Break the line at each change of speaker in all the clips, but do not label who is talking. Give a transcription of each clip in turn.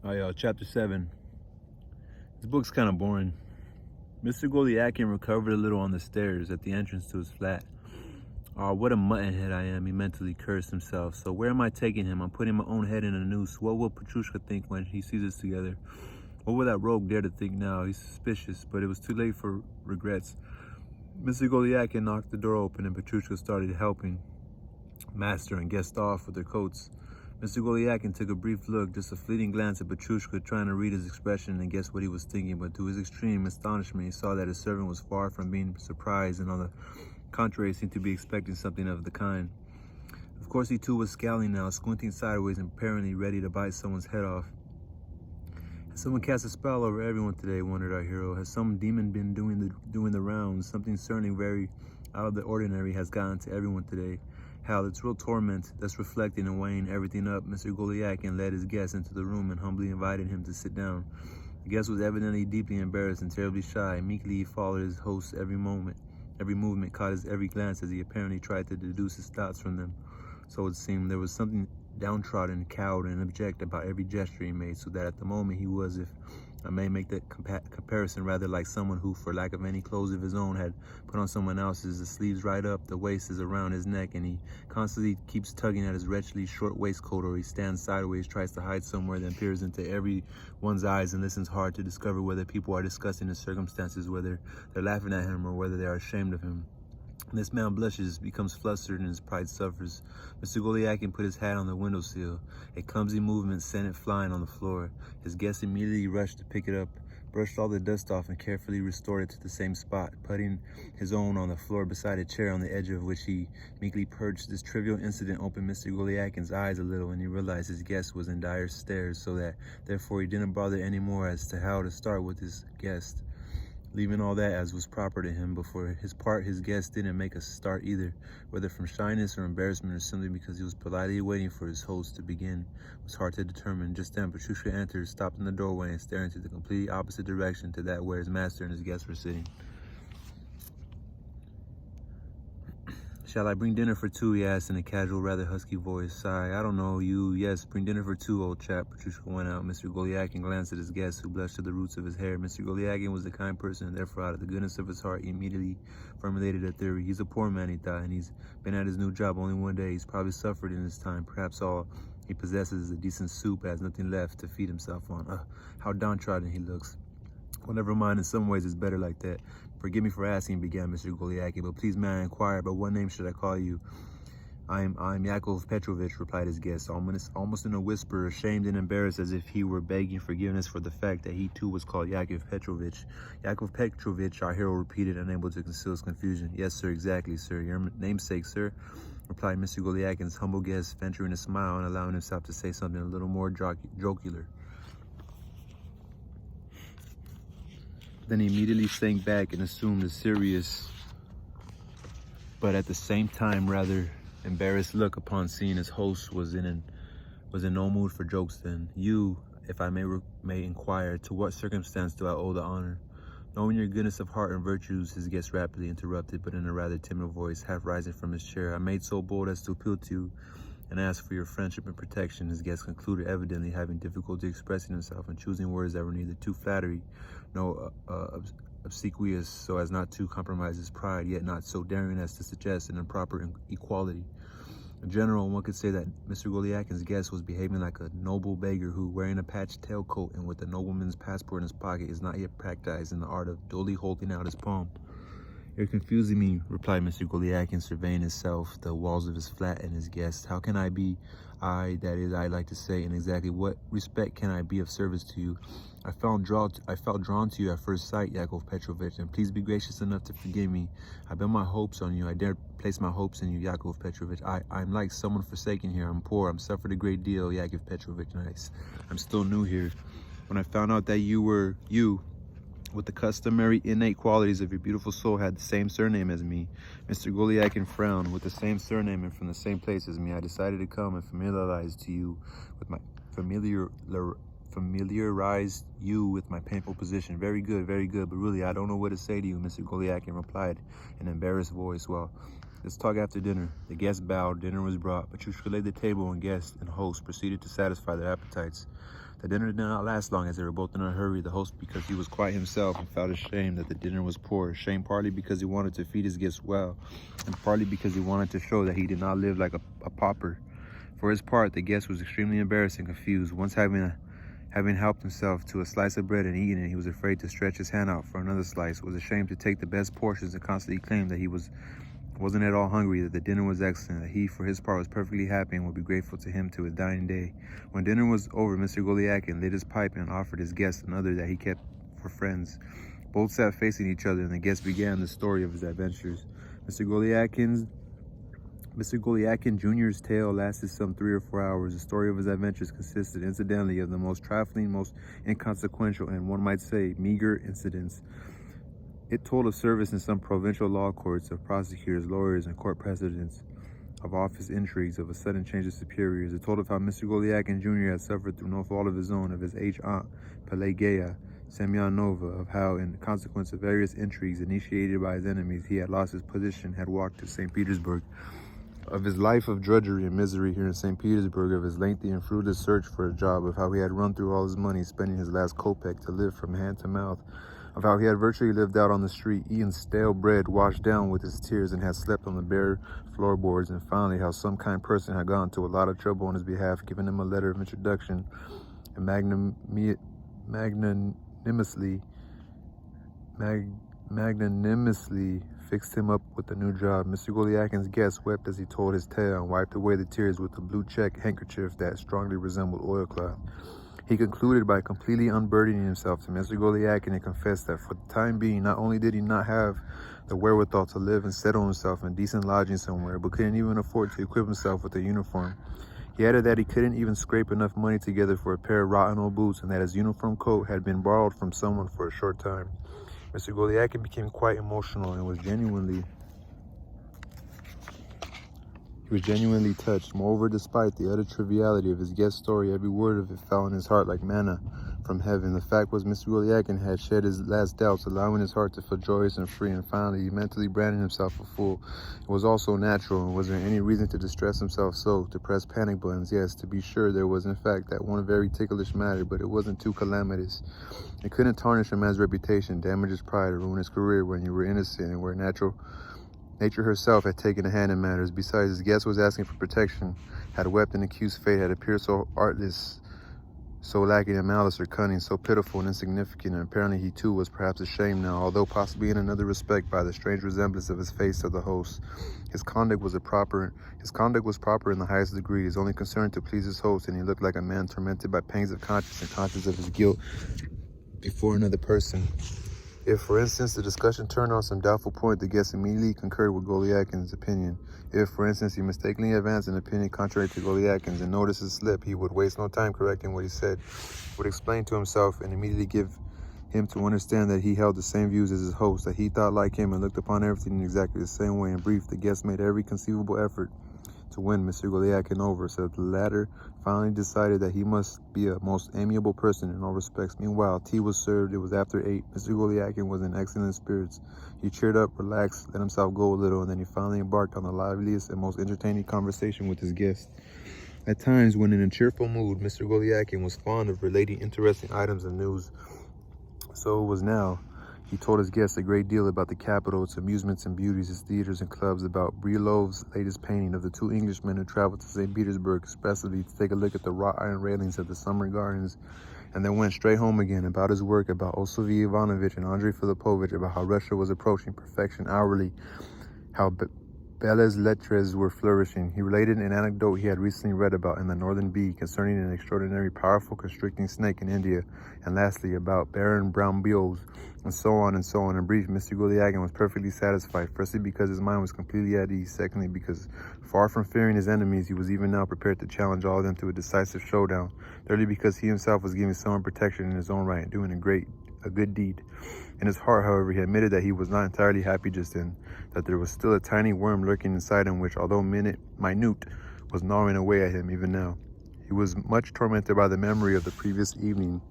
Chapter 7. This book's kind of boring. Mr. Golyakin recovered a little on the stairs at the entrance to his flat. "Oh, what a muttonhead I am," he mentally cursed himself. "So where am I taking him? I'm putting my own head in a noose. What will Petrushka think when he sees us together? What will that rogue dare to think now? He's suspicious, but it was too late for regrets." Mr. Golyakin knocked the door open and Petrushka started helping master and guest off with their coats. Mr. Golyakin took a brief look, just a fleeting glance at Petrushka, trying to read his expression and guess what he was thinking, but to his extreme astonishment, he saw that his servant was far from being surprised and on the contrary seemed to be expecting something of the kind. Of course, he too was scowling now, squinting sideways and apparently ready to bite someone's head off. Has someone cast a spell over everyone today, wondered our hero. Has some demon been doing the rounds? Something certainly very out of the ordinary has gotten to everyone today. Hell, it's real torment that's reflecting and weighing everything up. Mr. Golyakin led his guest into the room and humbly invited him to sit down. The guest was evidently deeply embarrassed and terribly shy. Meekly he followed his host's every movement, caught his every glance as he apparently tried to deduce his thoughts from them. So it seemed there was something downtrodden, cowed, and abject about every gesture he made, so that at the moment he was, if I may make the comparison, rather like someone who, for lack of any clothes of his own, had put on someone else's. The sleeves right up, the waist is around his neck, and he constantly keeps tugging at his wretchedly short waistcoat, or he stands sideways, tries to hide somewhere, then peers into everyone's eyes and listens hard to discover whether people are discussing his circumstances, whether they're laughing at him, or whether they are ashamed of him. This man blushes, becomes flustered, and his pride suffers. Mr. Golyakin put his hat on the windowsill. A clumsy movement sent it flying on the floor. His guest immediately rushed to pick it up, brushed all the dust off, and carefully restored it to the same spot, putting his own on the floor beside a chair on the edge of which he meekly perched. This trivial incident opened Mr. Golyakin's eyes a little, and he realized his guest was in dire stares, so that, therefore, he didn't bother any more as to how to start with his guest, leaving all that as was proper to him. But for his part, his guest didn't make a start either, whether from shyness or embarrassment or simply because he was politely waiting for his host to begin. It was hard to determine. Just then, Petrushka entered, stopped in the doorway, and staring in the completely opposite direction to that where his master and his guest were sitting. "Shall I bring dinner for two?" he asked in a casual, rather husky voice. "Sigh, I don't know. Yes, bring dinner for two, old chap." Petrushka went out. Mr. Golyakin glanced at his guest, who blushed to the roots of his hair. Mr. Golyakin was a kind person, and therefore, out of the goodness of his heart, he immediately formulated a theory. He's a poor man, he thought, and he's been at his new job only one day. He's probably suffered in his time. Perhaps all he possesses is a decent soup, has nothing left to feed himself on. How downtrodden he looks. Well, never mind. In some ways, it's better like that. "Forgive me for asking," began Mr. Golyakin, "but please, may I inquire, by what name should I call you?" I'm Yakov Petrovich," replied his guest, almost in a whisper, ashamed and embarrassed, as if he were begging forgiveness for the fact that he too was called Yakov Petrovich. "Yakov Petrovich," our hero repeated, unable to conceal his confusion. "Yes, sir, exactly, sir. Your namesake, sir," replied Mr. Golyakin's humble guest, venturing a smile and allowing himself to say something a little more jocular. Then he immediately sank back and assumed a serious, but at the same time rather embarrassed look upon seeing his host was in no mood for jokes. "Then you, if I may inquire, to what circumstance do I owe the honor?" "Knowing your goodness of heart and virtues," his guest rapidly interrupted, but in a rather timid voice, half rising from his chair, "I made so bold as to appeal to you and ask for your friendship and protection," his guest concluded, evidently having difficulty expressing himself and choosing words that were neither too flattering nor obsequious, so as not to compromise his pride, yet not so daring as to suggest an improper equality. In general, one could say that Mr. Golyakin's guest was behaving like a noble beggar who, wearing a patched tailcoat and with a nobleman's passport in his pocket, is not yet practiced in the art of dully holding out his palm. "You're confusing me," replied Mr. Golyakin, surveying himself, the walls of his flat, and his guest. "How can I be, that is, I like to say, in exactly what respect can I be of service to you? I felt drawn to you at first sight, Yakov Petrovich, and please be gracious enough to forgive me. I built my hopes on you. I dare place my hopes in you, Yakov Petrovich. I'm like someone forsaken here. I'm poor. I'm suffered a great deal, Yakov Petrovich, and I'm still new here. When I found out that you, with the customary innate qualities of your beautiful soul, had the same surname as me." Mr. Golyakin frowned. "With the same surname and from the same place as me, I decided to come and familiarize you with my painful position." Very good, but really, I don't know what to say to you," Mr. Golyakin replied in an embarrassed voice. "Well, let's talk after dinner." The guests bowed. Dinner was brought. Petrushka laid the table, and guest and host proceeded to satisfy their appetites. The dinner did not last long, as they were both in a hurry, the host because he was quite himself and felt ashamed that the dinner was poor. Ashamed partly because he wanted to feed his guests well, and partly because he wanted to show that he did not live like a pauper. For his part, the guest was extremely embarrassed and confused. Once having helped himself to a slice of bread and eaten it, he was afraid to stretch his hand out for another slice, was ashamed to take the best portions, and constantly claimed that he wasn't at all hungry, that the dinner was excellent, that he, for his part, was perfectly happy and would be grateful to him to his dying day. When dinner was over, Mr. Golyakin lit his pipe and offered his guest another that he kept for friends. Both sat facing each other, and the guest began the story of his adventures. Mr. Golyakin Jr.'s tale lasted some 3 or 4 hours. The story of his adventures consisted, incidentally, of the most trifling, most inconsequential, and one might say, meager incidents. It told of service in some provincial law courts, of prosecutors, lawyers, and court precedents, of office intrigues, of a sudden change of superiors. It told of how Mr. Golyakin Jr. had suffered through no fault of his own, of his aged aunt, Pelageya Semyonova, of how, in consequence of various intrigues initiated by his enemies, he had lost his position, had walked to St. Petersburg, of his life of drudgery and misery here in St. Petersburg, of his lengthy and fruitless search for a job, of how he had run through all his money, spending his last kopeck to live from hand to mouth, of how he had virtually lived out on the street, eaten stale bread washed down with his tears, and had slept on the bare floorboards, and finally how some kind person had gone to a lot of trouble on his behalf, giving him a letter of introduction, and magnanimously fixed him up with a new job. Mr. Golyakin's guest wept as he told his tale and wiped away the tears with a blue check handkerchief that strongly resembled oilcloth. He concluded by completely unburdening himself to Mr. Golyakin and confessed that for the time being, not only did he not have the wherewithal to live and settle himself in decent lodging somewhere, but couldn't even afford to equip himself with a uniform. He added that he couldn't even scrape enough money together for a pair of rotten old boots, and that his uniform coat had been borrowed from someone for a short time. Mr. Golyakin became quite emotional and was genuinely touched. Moreover, despite the utter triviality of his guest's story, every word of it fell in his heart like manna from heaven. The fact was, Mr. Golyakin had shed his last doubts, allowing his heart to feel joyous and free, and finally he mentally branded himself a fool. It was also natural, and was there any reason to distress himself so, to press panic buttons? Yes, to be sure, there was in fact that one very ticklish matter, but it wasn't too calamitous. It couldn't tarnish a man's reputation, damage his pride, or ruin his career when you were innocent and where nature herself had taken a hand in matters. Besides, his guest was asking for protection, had wept and accused fate, had appeared so artless, so lacking in malice or cunning, so pitiful and insignificant, and apparently he too was perhaps ashamed now, although possibly in another respect by the strange resemblance of his face to the host. His conduct was proper in the highest degree, his only concern to please his host, and he looked like a man tormented by pangs of conscience and conscious of his guilt before another person. If, for instance, the discussion turned on some doubtful point, the guest immediately concurred with Golyakin's opinion. If, for instance, he mistakenly advanced an opinion contrary to Golyakin's and noticed his slip, he would waste no time correcting what he said, would explain to himself, and immediately give him to understand that he held the same views as his host, that he thought like him and looked upon everything in exactly the same way. In brief, the guest made every conceivable effort to win Mr. Golyakin over, so that the latter finally decided that he must be a most amiable person in all respects. Meanwhile, tea was served. It was after 8. Mr. Golyakin was in excellent spirits. He cheered up, relaxed, let himself go a little, and then he finally embarked on the liveliest and most entertaining conversation with his guest. At times, when in a cheerful mood, Mr. Golyakin was fond of relating interesting items of news. So it was now. He told his guests a great deal about the capital, its amusements and beauties, its theaters and clubs, about Brilov's latest painting, of the 2 Englishmen who traveled to St. Petersburg expressly to take a look at the wrought iron railings of the summer gardens, and then went straight home again, about his work, about Osovy Ivanovich and Andrei Filipovich, about how Russia was approaching perfection hourly, how belles lettres were flourishing. He related an anecdote he had recently read about in the Northern Bee concerning an extraordinary powerful constricting snake in India, and lastly about Baron Brownbills, and so on and so on. In brief, Mr. Golyakin was perfectly satisfied, firstly because his mind was completely at ease, secondly because, far from fearing his enemies, he was even now prepared to challenge all of them to a decisive showdown, thirdly because he himself was giving someone protection in his own right and doing a good deed. In his heart, however, he admitted that he was not entirely happy just then, that there was still a tiny worm lurking inside him which, although minute, was gnawing away at him even now. He was much tormented by the memory of the previous evening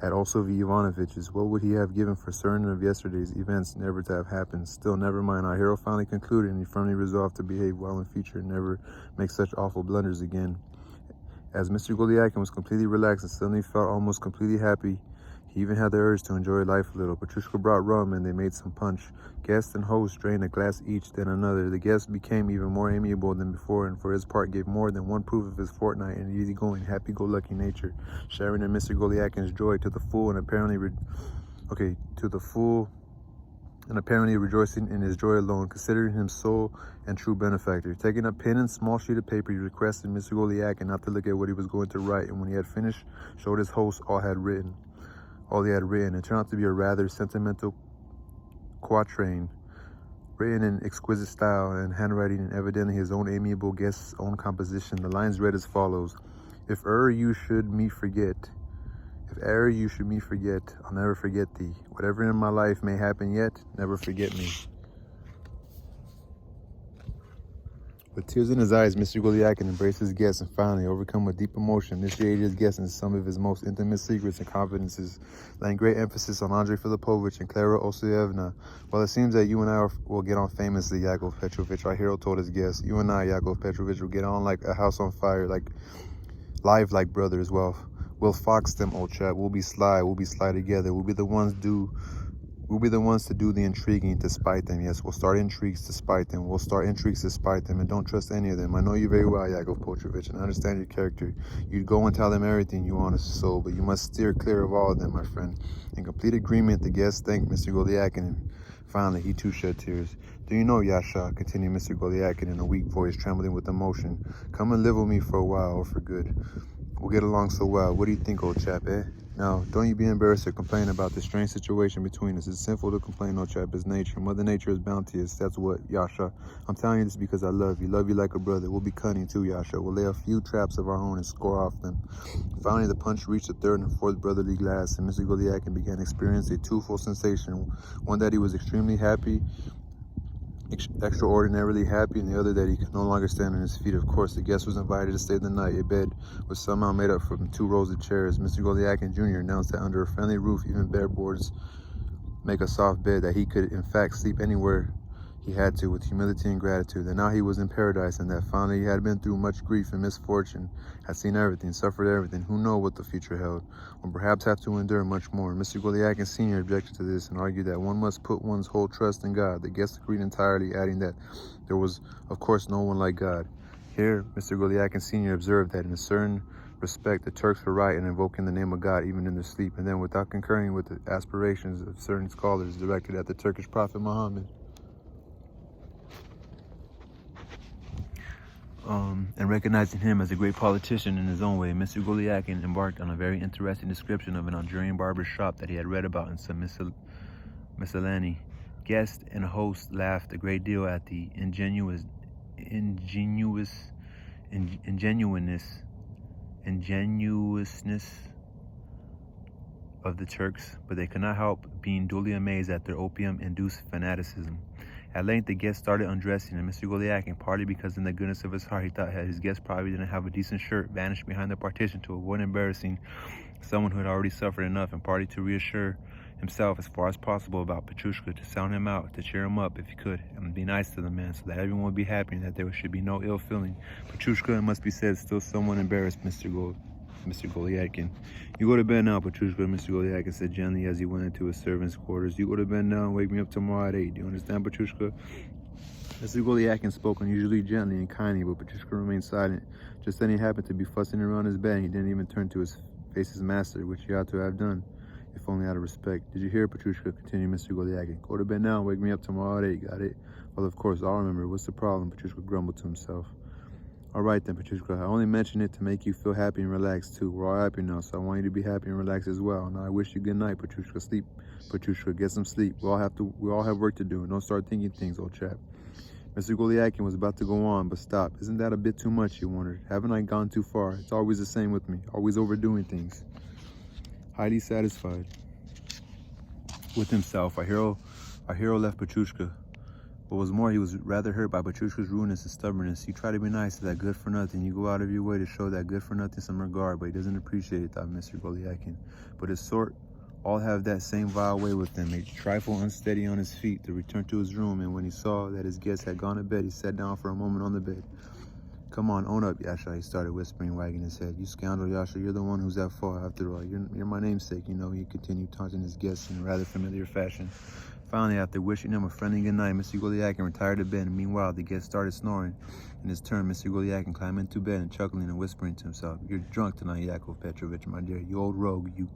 at Osovy Ivanovich's. What would he have given for certain of yesterday's events never to have happened? Still, never mind. Our hero finally concluded, and he firmly resolved to behave well in future and never make such awful blunders again. As Mr. Golyakin was completely relaxed and suddenly felt almost completely happy, he even had the urge to enjoy life a little. Petrushka brought rum and they made some punch. Guest and host drained a glass each, then another. The guest became even more amiable than before, and for his part gave more than one proof of his fortnight and easygoing, happy-go-lucky nature, sharing in Mr. Golyakin's joy to the full and apparently rejoicing in his joy alone, considering him sole and true benefactor. Taking a pen and small sheet of paper, he requested Mr. Golyakin not to look at what he was going to write, and when he had finished, showed his host all he had written. It turned out to be a rather sentimental quatrain, written in exquisite style and handwriting, and evidently his own amiable guest's own composition. The lines read as follows: If e'er you should me forget, I'll never forget thee. Whatever in my life may happen yet, never forget me. With tears in his eyes, Mr. Golyakin embraced his guest and finally, overcome with deep emotion, initiated his guest into some of his most intimate secrets and confidences, laying great emphasis on Andrei Filipovich and Clara Osseyevna. Well, it seems that you and I will get on famously, Yakov Petrovich, our hero told his guest. You and I, Yakov Petrovich, will get on like a house on fire, like brothers. Well, we'll fox them, old chap. We'll be sly together. We'll be the ones to do the intriguing to spite them. Yes, we'll start intrigues to spite them. And don't trust any of them. I know you very well, Yakov Petrovich, and I understand your character. You'd go and tell them everything, you honest soul, but you must steer clear of all of them, my friend. In complete agreement, the guest thanked Mr. Golyakin, and finally, he too shed tears. Do you know, Yasha, continued Mr. Golyakin in a weak voice, trembling with emotion, come and live with me for a while, or for good. We'll get along so well. What do you think, old chap, eh? Now, don't you be embarrassed or complain about this strange situation between us. It's sinful to complain, old chap. It's nature. Mother Nature is bounteous. That's what, Yasha. I'm telling you this because I love you. Love you like a brother. We'll be cunning too, Yasha. We'll lay a few traps of our own and score off them. Finally, the punch reached the third and fourth brotherly glass, and Mr. Golyakin began experiencing a twofold sensation. One that he was extremely happy, extraordinarily happy, and the other that he could no longer stand on his feet. Of course, the guest was invited to stay the night. A bed was somehow made up from 2 rows of chairs. Mr. Golyakin Jr. announced that under a friendly roof, even bare boards make a soft bed, that he could in fact sleep anywhere he had to, with humility and gratitude. That now he was in paradise, and that finally he had been through much grief and misfortune, had seen everything, suffered everything. Who knows what the future held, or perhaps have to endure much more. Mr. Golyakin Sr. objected to this and argued that one must put one's whole trust in God. The guest agreed entirely, adding that there was, of course, no one like God. Here, Mr. Golyakin Sr. observed that in a certain respect, the Turks were right in invoking the name of God even in their sleep, and then without concurring with the aspirations of certain scholars directed at the Turkish prophet Muhammad. And recognizing him as a great politician in his own way, Mr. Golyakin embarked on a very interesting description of an Algerian barber's shop that he had read about in some miscellany. Guest and host laughed a great deal at the ingenuousness of the Turks, but they could not help being duly amazed at their opium-induced fanaticism. At length, the guest started undressing, and Mr. Golyakin, partly because in the goodness of his heart he thought that his guest probably didn't have a decent shirt, vanished behind the partition to avoid embarrassing someone who had already suffered enough, and partly to reassure himself as far as possible about Petrushka, to sound him out, to cheer him up if he could, and be nice to the man so that everyone would be happy and that there should be no ill feeling. Petrushka, it must be said, still somewhat embarrassed Mr. Golyakin. You go to bed now, Petrushka, Mr. Golyakin said gently as he went into his servant's quarters. You go to bed now and wake me up tomorrow at 8. Do you understand, Petrushka? Mr. Golyakin spoke unusually gently and kindly, but Petrushka remained silent. Just then he happened to be fussing around his bed, and he didn't even turn to face his master, which he ought to have done, if only out of respect. Did you hear, Petrushka? Continued Mr. Golyakin. Go to bed now and wake me up tomorrow at 8. Got it? Well, of course, I'll remember. What's the problem? Petrushka grumbled to himself. All right then, Petrushka, I only mentioned it to make you feel happy and relaxed too. We're all happy now, so I want you to be happy and relaxed as well. Now I wish you good night, Petrushka. Sleep, Petrushka, get some sleep. We all have work to do, and don't start thinking things, old chap. Mr. Golyakin was about to go on, but stopped. Isn't that a bit too much, he wondered. Haven't I gone too far? It's always the same with me, always overdoing things. Highly satisfied with himself, our hero left Petrushka. What was more, he was rather hurt by Petrushka's rudeness and stubbornness. You try to be nice to that good-for-nothing. You go out of your way to show that good-for-nothing some regard, but he doesn't appreciate it, thought Mr. Golyakin. But his sort all have that same vile way with them, a trifle unsteady on his feet, to return to his room, and when he saw that his guest had gone to bed, he sat down for a moment on the bed. Come on, own up, Yasha, he started whispering, wagging his head. You scoundrel, Yasha, you're the one who's at fault after all. You're my namesake, you know, he continued, taunting his guests in a rather familiar fashion. Finally, after wishing him a friendly good night, Mr. Golyakin retired to bed, and meanwhile, the guest started snoring. In his turn, Mr. Golyakin climbed into bed and chuckling and whispering to himself, You're drunk tonight, Yakov Petrovich, my dear, you old rogue, you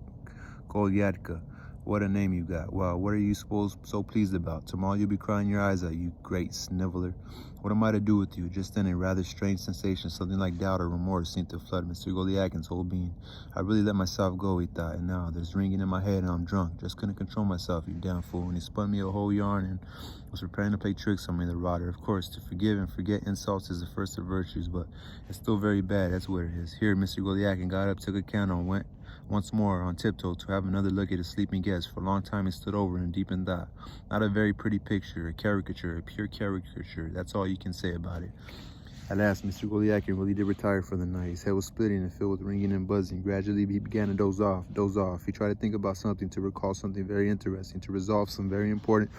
Golyatka. What a name you got. Well, what are you so pleased about? Tomorrow you'll be crying your eyes out, you great sniveler. What am I to do with you? Just then a rather strange sensation, something like doubt or remorse, seemed to flood Mr. Golyakin's whole being. I really let myself go, he thought, and now there's ringing in my head and I'm drunk. Just couldn't control myself, you damn fool. And he spun me a whole yarn and was preparing to play tricks on me, the rotter. Of course, to forgive and forget insults is the first of virtues, but it's still very bad, that's what it is. Here, Mr. Golyakin got up, took a candle, and went once more on tiptoe to have another look at his sleeping guest. For a long time he stood over in deep in thought. Not a very pretty picture, a caricature, a pure caricature. That's all you can say about it. At last, Mr. Golyakin really did retire for the night. His head was splitting and filled with ringing and buzzing. Gradually, he began to doze off. He tried to think about something, to recall something very interesting, to resolve some very important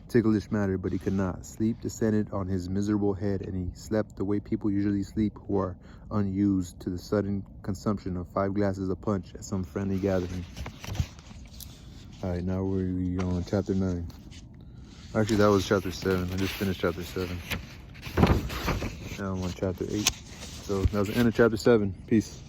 ticklish matter, but he could not. Sleep descended on his miserable head, and he slept the way people usually sleep who are unused to the sudden consumption of 5 glasses of punch at some friendly gathering. All right, now we're on chapter 9. Actually, that was chapter 7. I just finished chapter 7. Now I'm on chapter 8. So that was the end of chapter 7. Peace.